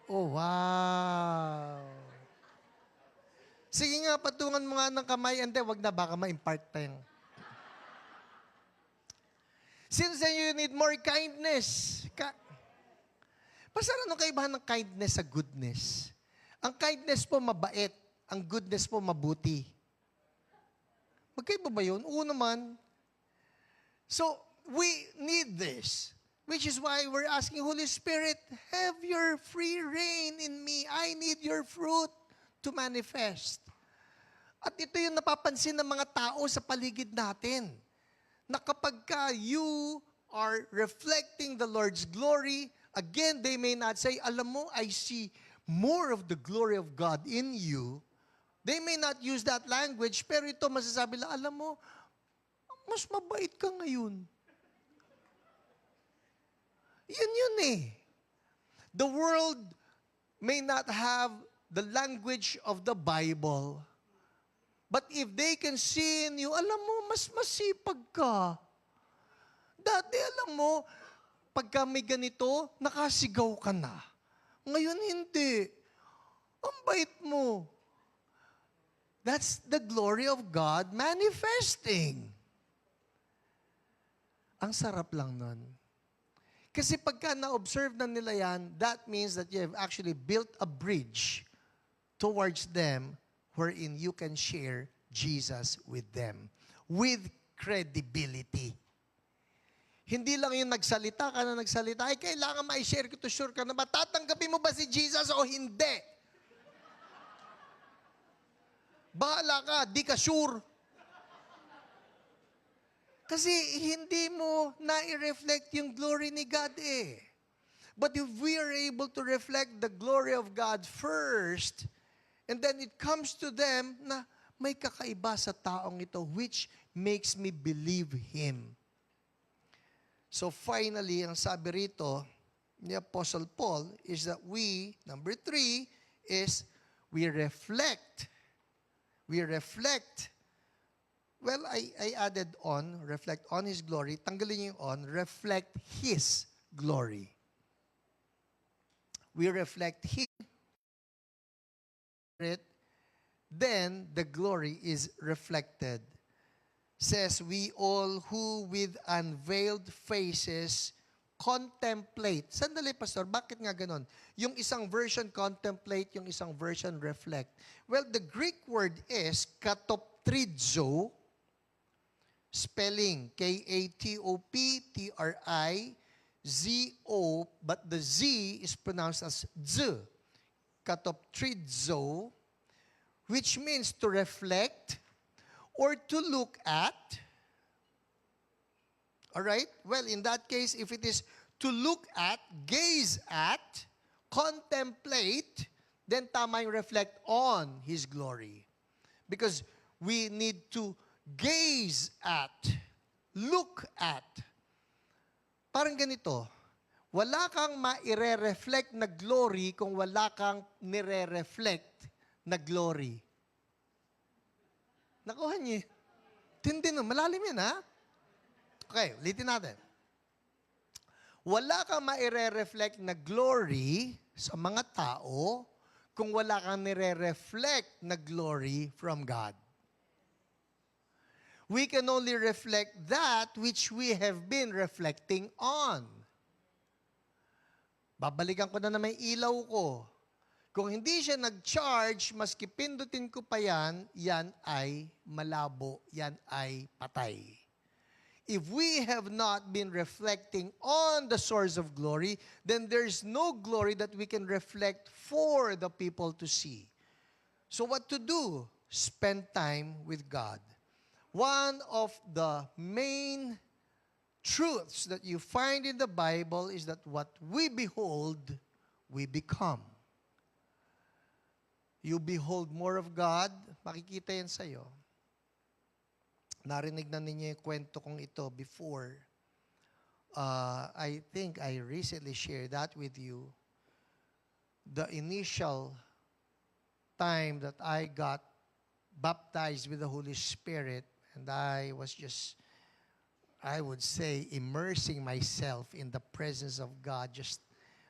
Oh, wow. Sige nga, patungan mo nga ng kamay. Hindi, wag na, baka ma-impart pa yung... Since you need more kindness. Pastor, anong kaibahan ng kindness sa goodness? Ang kindness po mabait. Ang goodness po mabuti. Magkaiba ba yun? Oo naman. So, we need this. Which is why we're asking, Holy Spirit, have your free reign in me. I need your fruit to manifest. At ito yung napapansin ng mga tao sa paligid natin. Na kapag ka you are reflecting the Lord's glory, again, they may not say, alam mo, I see more of the glory of God in you. They may not use that language, pero ito masasabi lang, alam mo, mas mabait ka ngayon. Yun eh. The world may not have the language of the Bible, but if they can see in you, alam mo, mas masipag ka. Dati, alam mo, pagka may ganito, nakasigaw ka na. Ngayon, hindi. Ang bait mo. That's the glory of God manifesting. Ang sarap lang nun. Kasi pagka na-observe na nila yan, that means that you have actually built a bridge towards them wherein you can share Jesus with them with credibility. Hindi lang yung nagsalita ka na nagsalita, ay kailangan ma-share ko to, sure ka na ba? Tatanggapin mo ba si Jesus o hindi? Bahala ka, di ka sure. Kasi hindi mo na-reflect yung glory ni God eh. But if we are able to reflect the glory of God first, and then it comes to them na may kakaiba sa taong ito which makes me believe Him. So finally, ang sabi rito ni Apostle Paul is that we, number 3, is we reflect. We reflect. Well, I added on, reflect on His glory. Tanggalin niyo yung on, reflect His glory. We reflect His Spirit, then the glory is reflected. Says, we all who with unveiled faces contemplate. Sandali, Pastor, bakit nga ganon? Yung isang version contemplate, yung isang version reflect. Well, the Greek word is katoptrizo, spelling Katoptrizo, but the Z is pronounced as Z. Katoptrizo, which means to reflect or to look at. All right? Well, in that case, if it is to look at, gaze at, contemplate, then tama yung reflect on His glory. Because we need to gaze at, look at. Parang ganito, wala kang maire-reflect na glory kung wala kang nire-reflect na glory. Nakuha niyo? Tindi no, malalim yan ha? Okay, ulitin natin. Wala kang maire-reflect na glory sa mga tao kung wala kang nire-reflect na glory from God. We can only reflect that which we have been reflecting on. Babalikan ko na may ilaw ko. Kung hindi siya nag-charge, maski pindutin ko pa yan, yan ay malabo, yan ay patay. If we have not been reflecting on the source of glory, then there's no glory that we can reflect for the people to see. So what to do? Spend time with God. One of the main truths that you find in the Bible is that what we behold, we become. You behold more of God, makikita yan sa'yo. Narinig na ninyo yung kwento kong ito before. I think I recently shared that with you. The initial time that I got baptized with the Holy Spirit, and I was just, I would say, immersing myself in the presence of God, just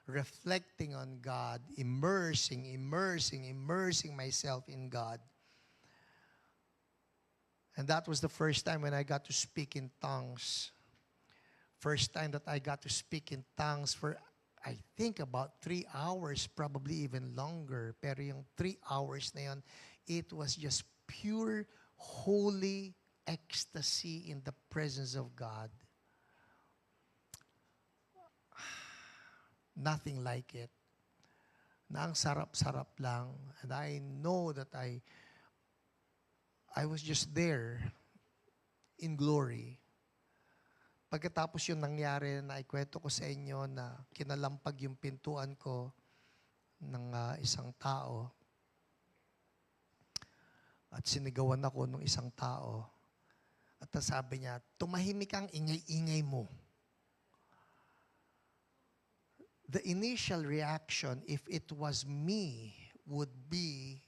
reflecting on God, immersing myself in God. And that was the first time when I got to speak in tongues. First time that I got to speak in tongues for, I think, about 3 hours, probably even longer. Pero yung 3 hours na yun, it was just pure, holy ecstasy in the presence of God. Nothing like it. Na ang sarap-sarap lang. And I know that I was just there in glory. Pagkatapos yung nangyari na ikwento ko sa inyo na kinalampag yung pintuan ko ng isang tao at sinigawan ako ng isang tao at sabi niya, tumahimik ang ingay-ingay mo. The initial reaction, if it was me, would be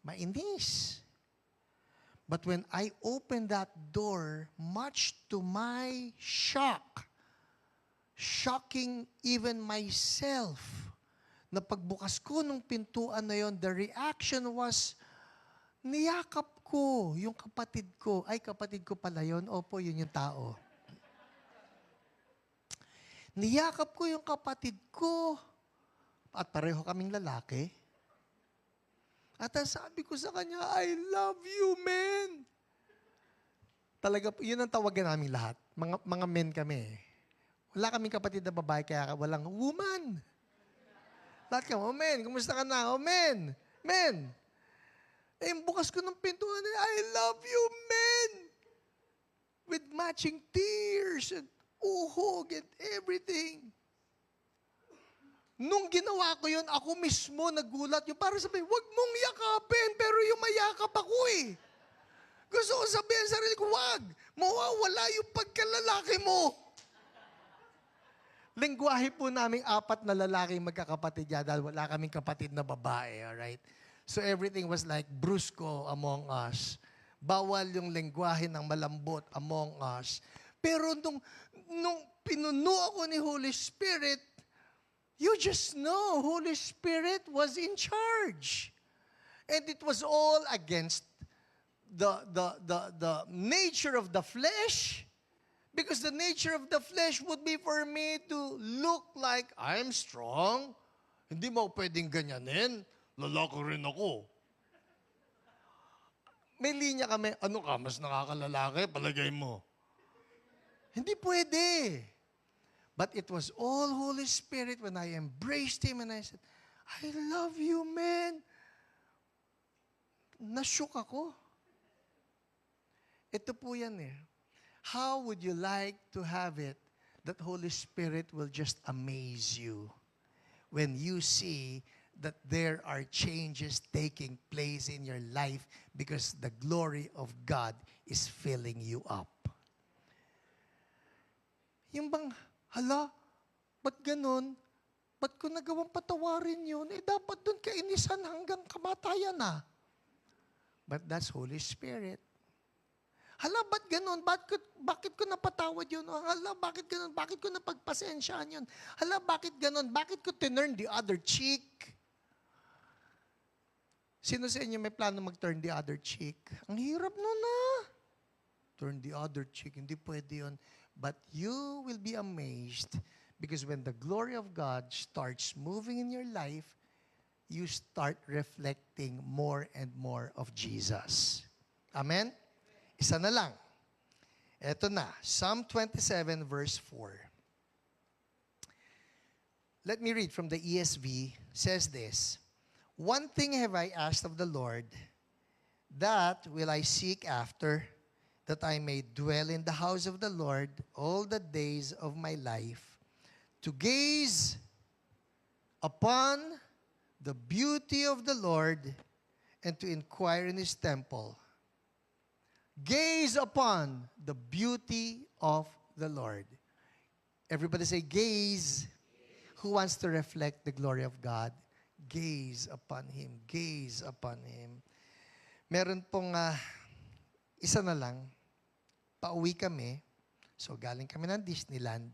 mainis. But when I opened that door, much to my shock, shocking even myself, na pagbukas ko ng pintuan na yon, the reaction was, niyakap ko yung kapatid ko. Ay, kapatid ko pala yun. Opo, yun yung tao. Niyakap ko yung kapatid ko. At pareho kaming lalaki. At sabi ko sa kanya, I love you, man. Talaga, yun ang tawagan namin lahat. Mga men kami. Wala kaming kapatid na babae, kaya walang woman. Lahat kami, oh men, kumusta ka na? Oh men, men. Eh, bukas ko ng pintuan, I love you, men. with matching tears and uhog and everything. Nung ginawa ko yun, ako mismo nagulat yung para sabihin, wag mong yakapin, pero yung mayakap ako eh. Gusto ko sabihin sa sarili ko, wag, mawawala yung pagkalalaki mo. Lengguwahe po namin 4 na lalaking magkakapatid yan dahil wala kaming kapatid na babae, alright? So everything was like brusco among us. Bawal yung lengguwahe ng malambot among us. Pero nung pinuno ako ni Holy Spirit, you just know Holy Spirit was in charge. And it was all against the nature of the flesh. Because the nature of the flesh would be for me to look like I'm strong. Hindi mo pwedeng ganyanin. Lalaki rin ako. May linya kami, ano ka, mas nakakalalaki, palagay mo. Hindi pwede. But it was all Holy Spirit when I embraced Him and I said, I love you, man. Nashook ako. Ito po yan eh. How would you like to have it that Holy Spirit will just amaze you when you see that there are changes taking place in your life because the glory of God is filling you up? Yung bang, hala, ba't ganun? Ba't ko nagawang patawarin yun? Eh, dapat dun kainisan hanggang kamatayan na. But that's Holy Spirit. Hala, ba't ganun? Bakit ko napatawad yun? Hala, bakit ganun? Bakit ko napagpasensyaan yun? Hala, bakit ganun? Bakit ko tinurn the other cheek? Sino sa inyo may plano mag-turn the other cheek? Ang hirap nun ah. Turn the other cheek. Hindi pwede yun. But you will be amazed because when the glory of God starts moving in your life, you start reflecting more and more of Jesus. Amen? Isa na lang. Eto na. Psalm 27 verse 4. Let me read from the ESV. Says this, one thing have I asked of the Lord, that will I seek after, that I may dwell in the house of the Lord all the days of my life, to gaze upon the beauty of the Lord and to inquire in His temple. Gaze upon the beauty of the Lord. Everybody say, gaze. Who wants to reflect the glory of God? Gaze upon Him. Gaze upon Him. Meron pong isa na lang. Pauwi kami. So, galing kami ng Disneyland.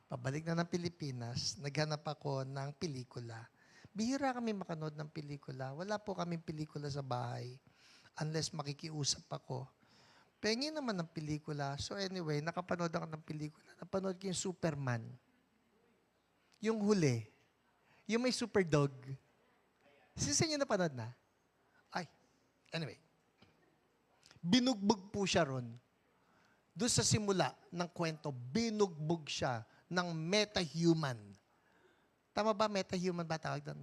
Pabalik na ng Pilipinas. Naghanap ako ng pelikula. Bihira kami makanood ng pelikula. Wala po kaming pelikula sa bahay. Unless makikiusap ako. Pengi naman ng pelikula. So anyway, nakapanood ako ng pelikula. Napanood ko yung Superman. Yung huli. Yung may super dog. Sino sa inyo napanood na? Ay, anyway. Binugbog po siya ron. Doon sa simula ng kwento, binugbog siya ng meta-human. Tama ba? Meta-human ba tawag doon?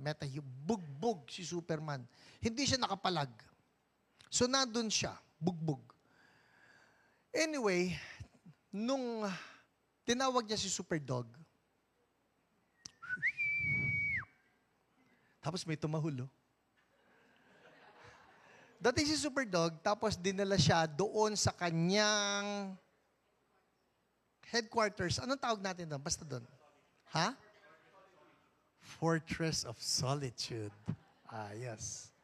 Bugbog si Superman. Hindi siya nakapalag. So, nandun siya, bugbog. Anyway, nung tinawag niya si Superdog, tapos may tumahulo. Dating si Superdog, tapos dinala siya doon sa kanyang headquarters. Anong tawag natin doon? Basta doon. Ha? Fortress of Solitude. Ah, yes.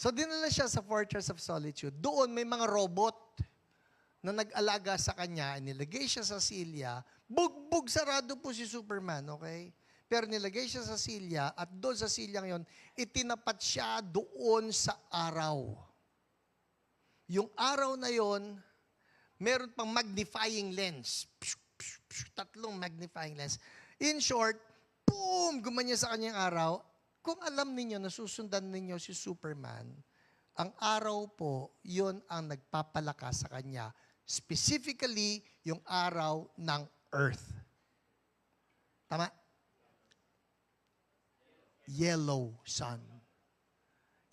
So, dinala siya sa Fortress of Solitude. Doon may mga robot na nag-alaga sa kanya. Nilagay siya sa silya. Bugbog sarado po si Superman, okay? Pero nilagay siya sa silya at doon sa silyang yon, itinapat siya doon sa araw. Yung araw na yon, meron pang magnifying lens. 3 magnifying lens. In short, boom! Gumanya sa kanyang araw. Kung alam ninyo, nasusundan ninyo si Superman, ang araw po, yon ang nagpapalakas sa kanya. Specifically, yung araw ng Earth. Tama? Yellow sun.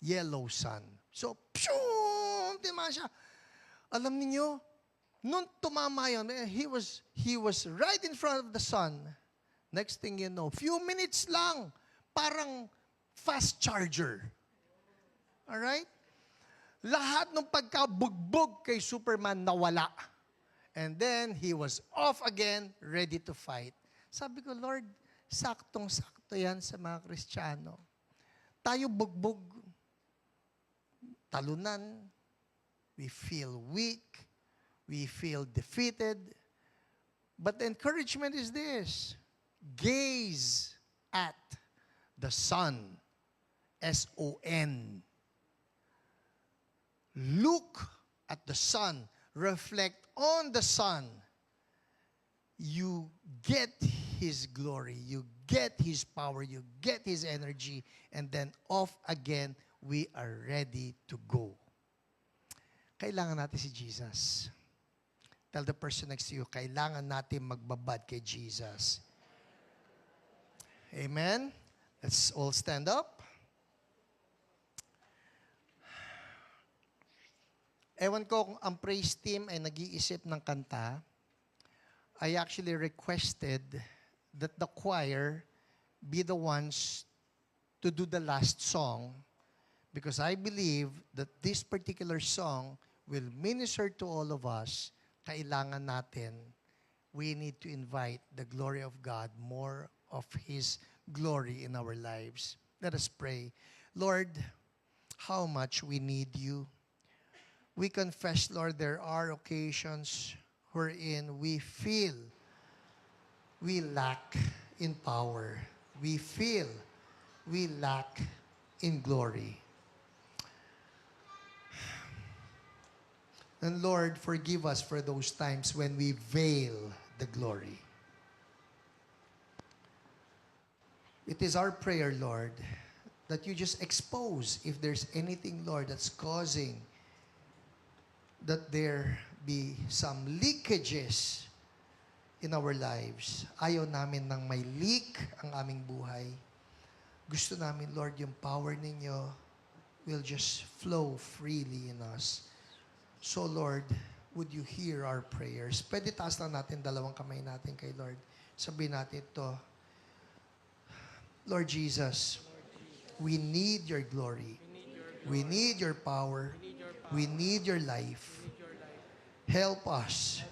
Yellow sun. So, pshum! Tima siya. Alam niyo, Nung tumama yun, he was right in front of the sun. Next thing you know, few minutes lang, parang fast charger. Alright? Lahat ng pagkabugbog kay Superman nawala. And then, he was off again, ready to fight. Sabi ko, Lord, saktong-sakto yan sa mga Kristiyano. Tayo bugbog, talunan, we feel weak, we feel defeated. But the encouragement is this: gaze at the sun, S-O-N. Look at the sun, reflect on the sun. You get His glory, you get His power, you get His energy, and then off again, we are ready to go. Kailangan natin si Jesus. Tell the person next to you, kailangan natin magbabad kay Jesus. Amen? Let's all stand up. Ewan ko kung ang praise team ay nag-iisip ng kanta. I actually requested that the choir be the ones to do the last song because I believe that this particular song will minister to all of us. Kailangan natin, we need to invite the glory of God, more of His glory in our lives. Let us pray. Lord, how much we need You. We confess, Lord, there are occasions wherein we feel we lack in power. We feel we lack in glory. And Lord, forgive us for those times when we veil the glory. It is our prayer, Lord, that You just expose if there's anything, Lord, that's causing that there be some leakages in our lives. Ayaw namin nang may leak ang aming buhay. Gusto namin, Lord, yung power ninyo will just flow freely in us. So, Lord, would You hear our prayers? Pwede taas lang natin dalawang kamay natin kay Lord. Sabihin natin ito, Lord Jesus, we need Your glory. We need Your power. We need Your life. Help us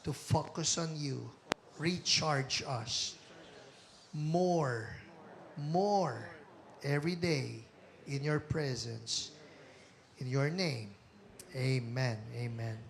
to focus on You. Recharge us more every day in Your presence. In Your name, amen. Amen.